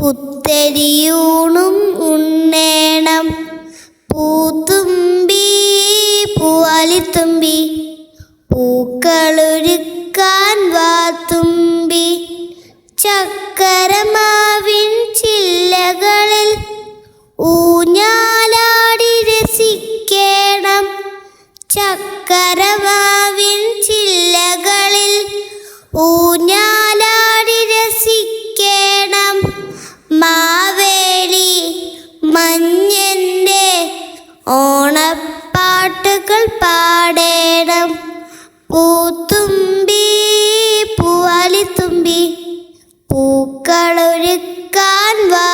പുത്തരിയൂണും ഉണ്ണേണം. പൂത്തുമ്പി പൂവാലിത്തുമ്പി പൂക്കളൊരുക്കാൻ വാത്തുമ്പി. ചക്കരമാവിൻ ചില്ലകളിൽ ഊഞ്ഞാലാടി രസിക്കേണം. ചക്കരമാവിൻ ചില്ലകളിൽ ഊഞ്ഞാലാടി രസിക്കേണം. മാവേലി മഞ്ഞൻ്റെ ഓണപ്പാട്ടുകൾ പാടേണം. പൂത്തുമ്പി പൂവാലിത്തുമ്പി പൂക്കളൊരുക്കാൻ വാ